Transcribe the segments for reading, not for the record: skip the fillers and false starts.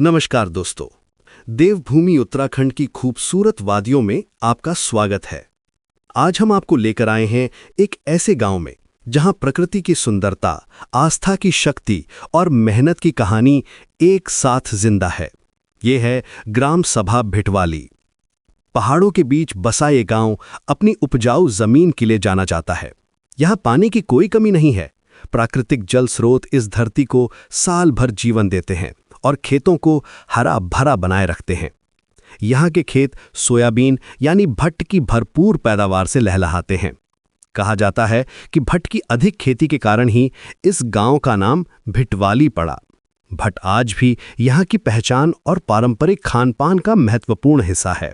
नमस्कार दोस्तों, देवभूमि उत्तराखंड की खूबसूरत वादियों में आपका स्वागत है। आज हम आपको लेकर आए हैं एक ऐसे गांव में जहां प्रकृति की सुंदरता, आस्था की शक्ति और मेहनत की कहानी एक साथ जिंदा है। ये है ग्राम सभा भिटवाली। पहाड़ों के बीच बसा ये गांव अपनी उपजाऊ जमीन के लिए जाना जाता है। यहां पानी की कोई कमी नहीं है। प्राकृतिक जल स्रोत इस धरती को साल भर जीवन देते हैं और खेतों को हरा भरा बनाए रखते हैं। यहाँ के खेत सोयाबीन यानी भट्ट की भरपूर पैदावार से लहलहाते हैं। कहा जाता है कि भट्ट की अधिक खेती के कारण ही इस गांव का नाम भिटवाली पड़ा। भट्ट आज भी यहाँ की पहचान और पारंपरिक खानपान का महत्वपूर्ण हिस्सा है।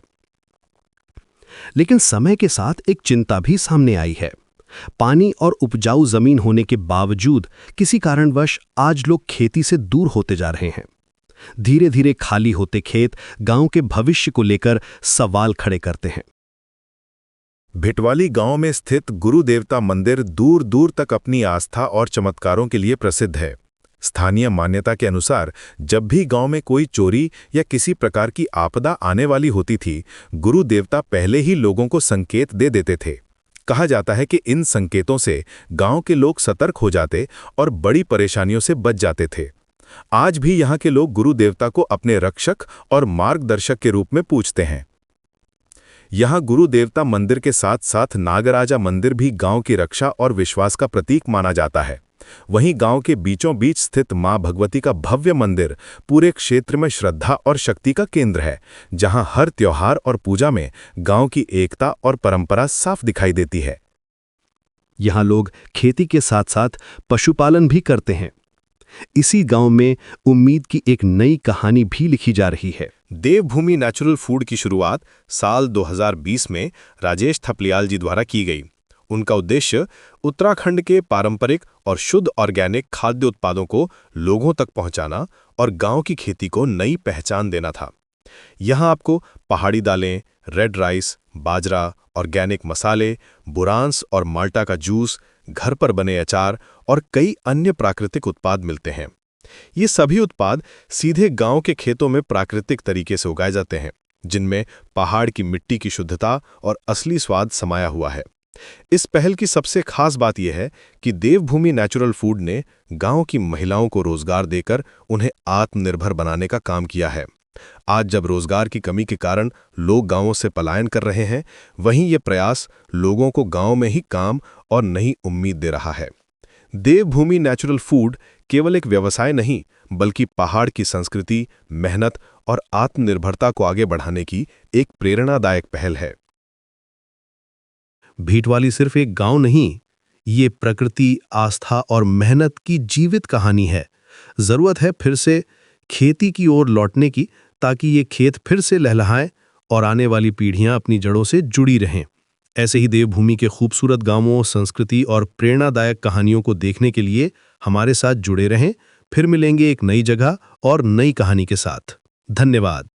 लेकिन समय के साथ एक चिंता भी सामने आई है। पानी और उपजाऊ जमीन होने के बावजूद किसी कारणवश आज लोग खेती से दूर होते जा रहे हैं। धीरे धीरे खाली होते खेत गांव के भविष्य को लेकर सवाल खड़े करते हैं। भिटवाली गांव में स्थित गुरु देवता मंदिर दूर दूर तक अपनी आस्था और चमत्कारों के लिए प्रसिद्ध है। स्थानीय मान्यता के अनुसार जब भी गांव में कोई चोरी या किसी प्रकार की आपदा आने वाली होती थी, गुरु देवता पहले ही लोगों को संकेत दे देते थे। कहा जाता है कि इन संकेतों से गांव के लोग सतर्क हो जाते और बड़ी परेशानियों से बच जाते थे। आज भी यहाँ के लोग गुरु देवता को अपने रक्षक और मार्गदर्शक के रूप में पूजते हैं। यहाँ गुरु देवता मंदिर के साथ साथ नागराजा मंदिर भी गांव की रक्षा और विश्वास का प्रतीक माना जाता है। वहीं गांव के बीचों बीच स्थित मां भगवती का भव्य मंदिर पूरे क्षेत्र में श्रद्धा और शक्ति का केंद्र है, जहां हर त्योहार और पूजा में गांव की एकता और परंपरा साफ दिखाई देती है। यहाँ लोग खेती के साथ साथ पशुपालन भी करते हैं। इसी गांव में उम्मीद की एक नई कहानी भी लिखी जा रही है। देवभूमि नेचुरल फूड की शुरुआत साल 2020 में राजेश थपलियाल जी द्वारा की गई। उनका उद्देश्य उत्तराखंड के पारंपरिक और शुद्ध ऑर्गेनिक खाद्य उत्पादों को लोगों तक पहुंचाना और गांव की खेती को नई पहचान देना था। यहां आपको पहाड़ी दालें, रेड राइस, बाजरा, ऑर्गेनिक मसाले, बुरांस और माल्टा का जूस, घर पर बने अचार और कई अन्य प्राकृतिक उत्पाद मिलते हैं। ये सभी उत्पाद सीधे गांव के खेतों में प्राकृतिक तरीके से उगाए जाते हैं, जिनमें पहाड़ की मिट्टी की शुद्धता और असली स्वाद समाया हुआ है। इस पहल की सबसे खास बात यह है कि देवभूमि नेचुरल फूड ने गांव की महिलाओं को रोजगार देकर उन्हें आत्मनिर्भर बनाने का काम किया है। आज जब रोजगार की कमी के कारण लोग गांवों से पलायन कर रहे हैं, वहीं ये प्रयास लोगों को गांव में ही काम और नई उम्मीद दे रहा है। देवभूमि नेचुरल फूड केवल एक व्यवसाय नहीं, बल्कि पहाड़ की संस्कृति, मेहनत और आत्मनिर्भरता को आगे बढ़ाने की एक प्रेरणादायक पहल है। भिटवाली सिर्फ एक गांव नहीं, ये प्रकृति, आस्था और मेहनत की जीवित कहानी है। जरूरत है फिर से खेती की ओर लौटने की, ताकि ये खेत फिर से लहलहाएं और आने वाली पीढ़ियां अपनी जड़ों से जुड़ी रहें। ऐसे ही देवभूमि के खूबसूरत गांवों, संस्कृति और प्रेरणादायक कहानियों को देखने के लिए हमारे साथ जुड़े रहें। फिर मिलेंगे एक नई जगह और नई कहानी के साथ। धन्यवाद।